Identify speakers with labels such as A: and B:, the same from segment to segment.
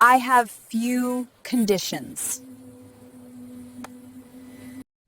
A: I have few conditions.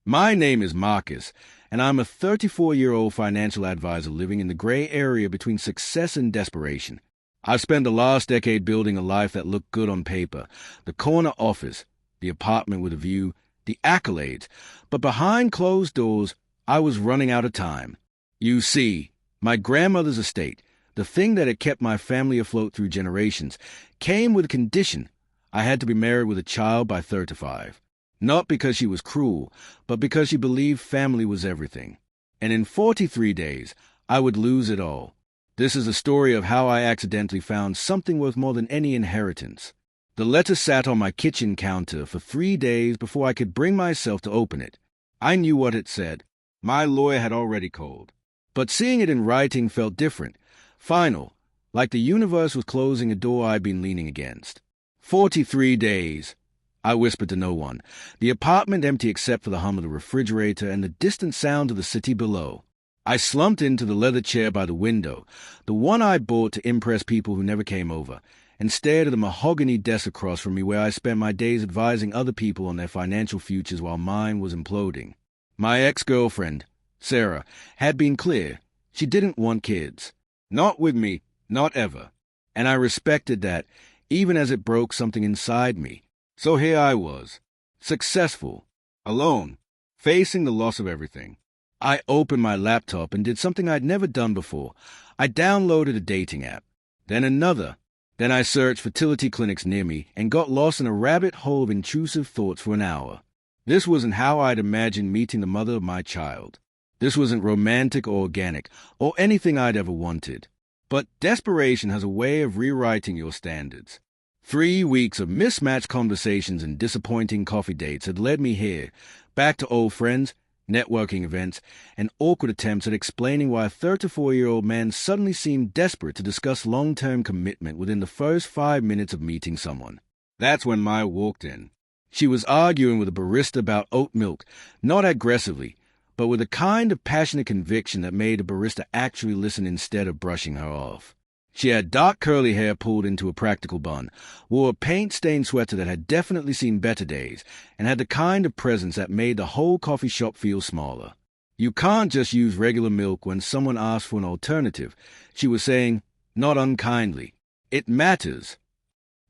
B: My name is Marcus, and I'm a 34-year-old financial advisor living in the gray area between success and desperation. I've spent the last decade building a life that looked good on paper, the corner office, the apartment with a view, the accolades, but behind closed doors, I was running out of time. You see, my grandmother's estate, the thing that had kept my family afloat through generations, came with a condition. I had to be married with a child by 35. Not because she was cruel, but because she believed family was everything. And in 43 days, I would lose it all. This is a story of how I accidentally found something worth more than any inheritance. The letter sat on my kitchen counter for 3 days before I could bring myself to open it. I knew what it said. My lawyer had already called. But seeing it in writing felt different, final, like the universe was closing a door I'd been leaning against. 43 days. I whispered to no one, the apartment empty except for the hum of the refrigerator and the distant sound of the city below. I slumped into the leather chair by the window, the one I bought to impress people who never came over, and stared at the mahogany desk across from me where I spent my days advising other people on their financial futures while mine was imploding. My ex-girlfriend, Sarah, had been clear. She didn't want kids. Not with me, not ever. And I respected that, even as it broke something inside me. So here I was, successful, alone, facing the loss of everything. I opened my laptop and did something I'd never done before. I downloaded a dating app, then another. Then I searched fertility clinics near me and got lost in a rabbit hole of intrusive thoughts for an hour. This wasn't how I'd imagined meeting the mother of my child. This wasn't romantic or organic, or anything I'd ever wanted. But desperation has a way of rewriting your standards. 3 weeks of mismatched conversations and disappointing coffee dates had led me here, back to old friends, networking events, and awkward attempts at explaining why a 34-year-old man suddenly seemed desperate to discuss long-term commitment within the first 5 minutes of meeting someone. That's when Maya walked in. She was arguing with a barista about oat milk, not aggressively, but with a kind of passionate conviction that made the barista actually listen instead of brushing her off. She had dark curly hair pulled into a practical bun, wore a paint-stained sweater that had definitely seen better days, and had the kind of presence that made the whole coffee shop feel smaller. You can't just use regular milk when someone asks for an alternative, she was saying, not unkindly. It matters.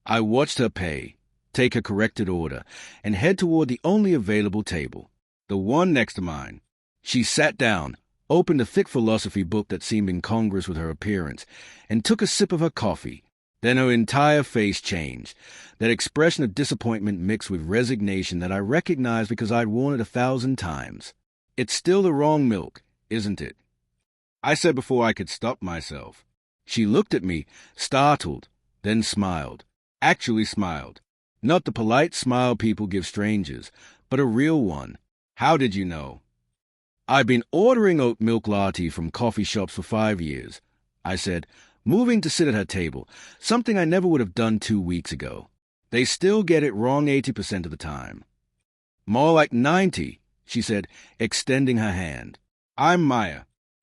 B: I watched her pay, take a corrected order, and head toward the only available table, the one next to mine. She sat down, opened a thick philosophy book that seemed incongruous with her appearance, and took a sip of her coffee. Then her entire face changed, that expression of disappointment mixed with resignation that I recognized because I'd worn it 1,000 times. It's still the wrong milk, isn't it? I said before I could stop myself. She looked at me, startled, then smiled. Actually smiled. Not the polite smile people give strangers, but a real one. How did you know? I've been ordering oat milk latte from coffee shops for 5 years, I said, moving to sit at her table, something I never would have done 2 weeks ago. They still get it wrong 80% of the time. More like 90, she said, extending her hand. I'm Maya,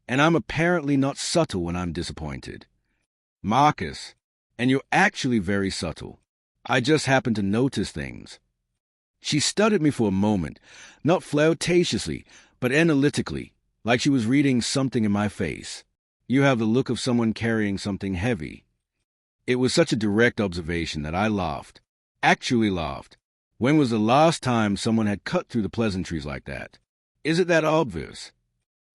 B: and I'm apparently not subtle when I'm disappointed. Marcus, and you're actually very subtle. I just happen to notice things. She studied me for a moment, not flirtatiously, but analytically, like she was reading something in my face. You have the look of someone carrying something heavy. It was such a direct observation that I laughed. Actually laughed. When was the last time someone had cut through the pleasantries like that? Is it that obvious?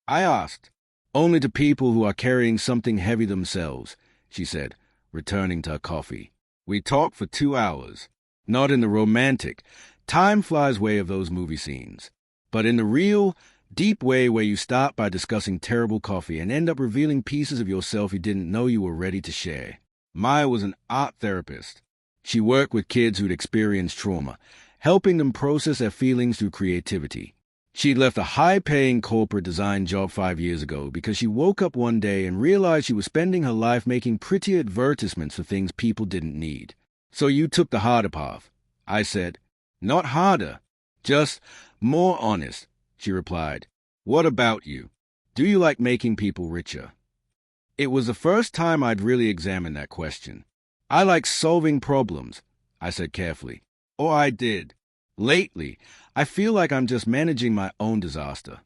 B: I asked. Only to people who are carrying something heavy themselves, she said, returning to her coffee. We talked for 2 hours. Not in the romantic, time flies way of those movie scenes, but in the real, deep way where you start by discussing terrible coffee and end up revealing pieces of yourself you didn't know you were ready to share. Maya was an art therapist. She worked with kids who'd experienced trauma, helping them process their feelings through creativity. She'd left a high-paying corporate design job 5 years ago because she woke up one day and realized she was spending her life making pretty advertisements for things people didn't need. So you took the harder path, I said. Not harder, just more honest, she replied. What about you? Do you like making people richer? It was the first time I'd really examined that question. I like solving problems. I said carefully. Or I did. Lately, I feel like I'm just managing my own disaster.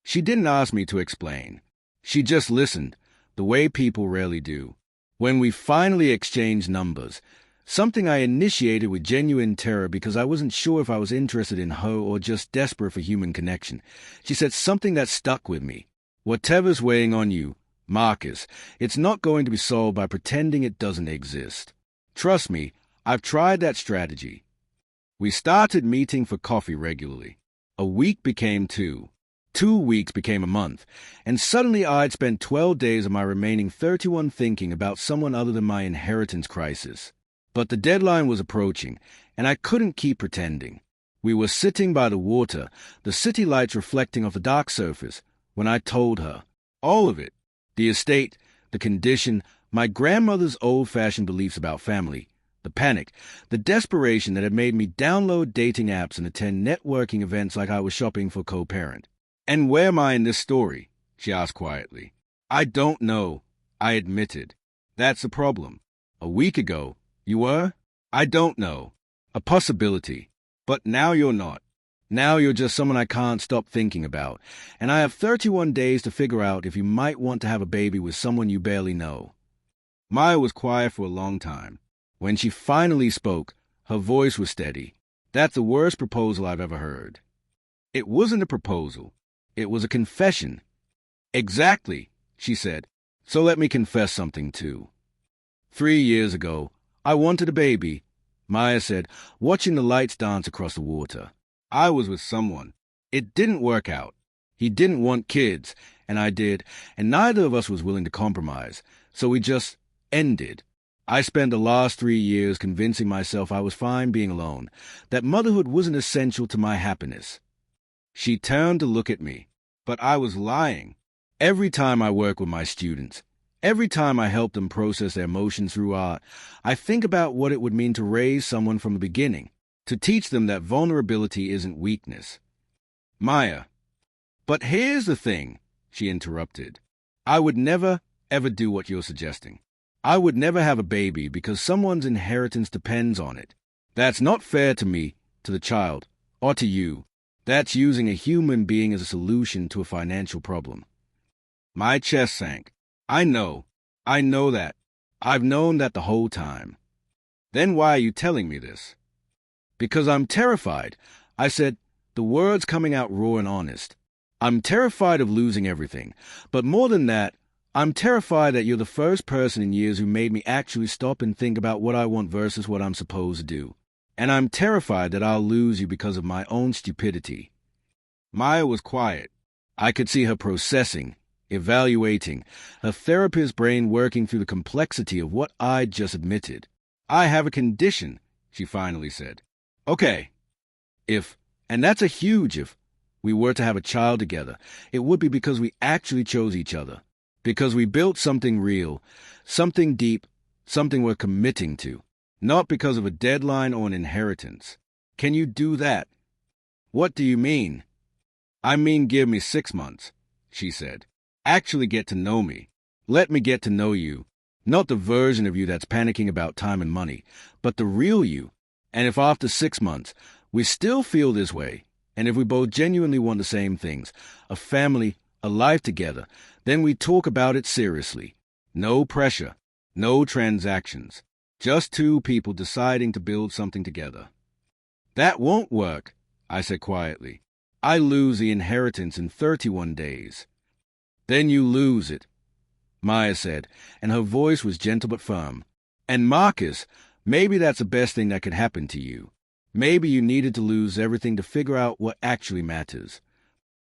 B: She didn't ask me to explain. She just listened, the way people rarely do. When we finally exchanged numbers, something I initiated with genuine terror because I wasn't sure if I was interested in her or just desperate for human connection, she said something that stuck with me. Whatever's weighing on you, Marcus, it's not going to be solved by pretending it doesn't exist. Trust me, I've tried that strategy. We started meeting for coffee regularly. A week became 2. 2 weeks became a month, and suddenly I'd spent 12 days of my remaining 31 thinking about someone other than my inheritance crisis. But the deadline was approaching, and I couldn't keep pretending. We were sitting by the water, the city lights reflecting off the dark surface, when I told her. All of it. The estate, the condition, my grandmother's old-fashioned beliefs about family, the panic, the desperation that had made me download dating apps and attend networking events like I was shopping for co-parent. "And where am I in this story?" she asked quietly. "I don't know," I admitted. "That's the problem. A week ago, you were?" "I don't know. A possibility. But now you're not. Now you're just someone I can't stop thinking about, and I have 31 days to figure out if you might want to have a baby with someone you barely know." Maya was quiet for a long time. When she finally spoke, her voice was steady. "That's the worst proposal I've ever heard." "It wasn't a proposal. It was a confession." "Exactly," she said. "So let me confess something, too. 3 years ago, I wanted a baby," Maya said, watching the lights dance across the water. "I was with someone. It didn't work out. He didn't want kids, and I did, and neither of us was willing to compromise, so we just ended. I spent the last 3 years convincing myself I was fine being alone, that motherhood wasn't essential to my happiness." She turned to look at me, but I was lying. Every time I work with my students, every time I help them process their emotions through art, I think about what it would mean to raise someone from the beginning, to teach them that vulnerability isn't weakness. "Maya, but here's the thing," she interrupted. "I would never, ever do what you're suggesting. I would never have a baby because someone's inheritance depends on it. That's not fair to me, to the child, or to you. That's using a human being as a solution to a financial problem." My chest sank. I know that. I've known that the whole time." "Then why are you telling me this?" "Because I'm terrified," I said, the words coming out raw and honest. "I'm terrified of losing everything. But more than that, I'm terrified that you're the first person in years who made me actually stop and think about what I want versus what I'm supposed to do. And I'm terrified that I'll lose you because of my own stupidity." Maya was quiet. I could see her processing, evaluating, her therapist's brain working through the complexity of what I'd just admitted. "I have a condition," she finally said. "Okay. If, and that's a huge if, we were to have a child together, it would be because we actually chose each other. Because we built something real, something deep, something we're committing to. Not because of a deadline or an inheritance. Can you do that?" "What do you mean?" "I mean give me 6 months," she said. "Actually get to know me. Let me get to know you. Not the version of you that's panicking about time and money, but the real you. And if after 6 months we still feel this way, and if we both genuinely want the same things, a family, a life together, then we talk about it seriously. No pressure, no transactions. Just 2 people deciding to build something together." "That won't work," I said quietly. "I lose the inheritance in 31 days. "Then you lose it," Maya said, and her voice was gentle but firm. "And Marcus, maybe that's the best thing that could happen to you. Maybe you needed to lose everything to figure out what actually matters."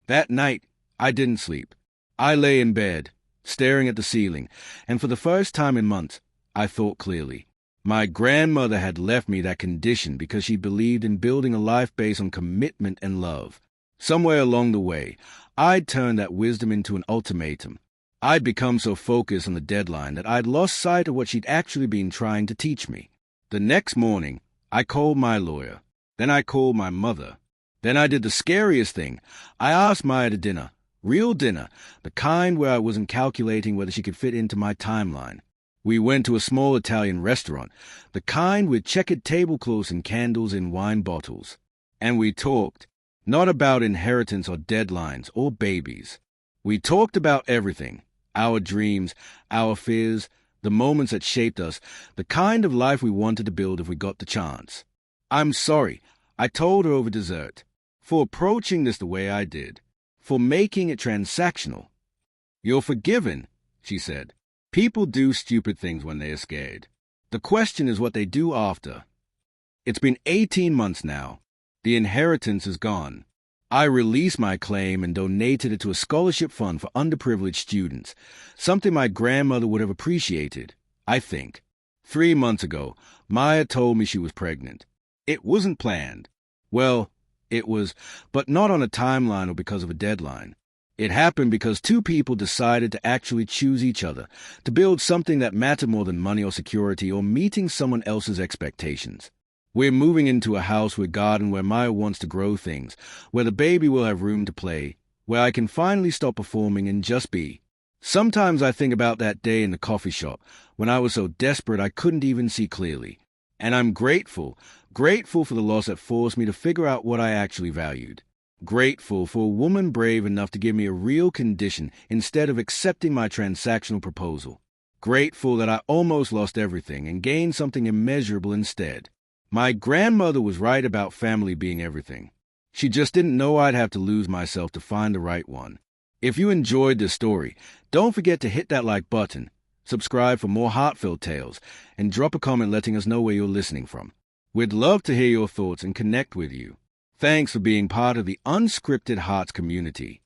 B: That night, I didn't sleep. I lay in bed, staring at the ceiling, and for the first time in months, I thought clearly. My grandmother had left me that condition because she believed in building a life based on commitment and love. Somewhere along the way, I'd turned that wisdom into an ultimatum. I'd become so focused on the deadline that I'd lost sight of what she'd actually been trying to teach me. The next morning, I called my lawyer. Then I called my mother. Then I did the scariest thing. I asked Maya to dinner. Real dinner. The kind where I wasn't calculating whether she could fit into my timeline. We went to a small Italian restaurant, the kind with checkered tablecloths and candles in wine bottles. And we talked, not about inheritance or deadlines or babies. We talked about everything, our dreams, our fears, the moments that shaped us, the kind of life we wanted to build if we got the chance. I'm sorry, I told her over dessert, for approaching this the way I did, for making it transactional. You're forgiven, she said. People do stupid things when they are scared. The question is what they do after. It's been 18 months now. The inheritance is gone. I released my claim and donated it to a scholarship fund for underprivileged students, something my grandmother would have appreciated, I think. 3 months ago, Maya told me she was pregnant. It wasn't planned. Well, it was, but not on a timeline or because of a deadline. It happened because two people decided to actually choose each other, to build something that mattered more than money or security or meeting someone else's expectations. We're moving into a house with garden where Maya wants to grow things, where the baby will have room to play, where I can finally stop performing and just be. Sometimes I think about that day in the coffee shop, when I was so desperate I couldn't even see clearly. And I'm grateful for the loss that forced me to figure out what I actually valued. Grateful for a woman brave enough to give me a real condition instead of accepting my transactional proposal. Grateful that I almost lost everything and gained something immeasurable instead. My grandmother was right about family being everything. She just didn't know I'd have to lose myself to find the right one. If you enjoyed this story, don't forget to hit that like button, subscribe for more heartfelt tales, and drop a comment letting us know where you're listening from. We'd love to hear your thoughts and connect with you. Thanks for being part of the Unscripted Hearts community.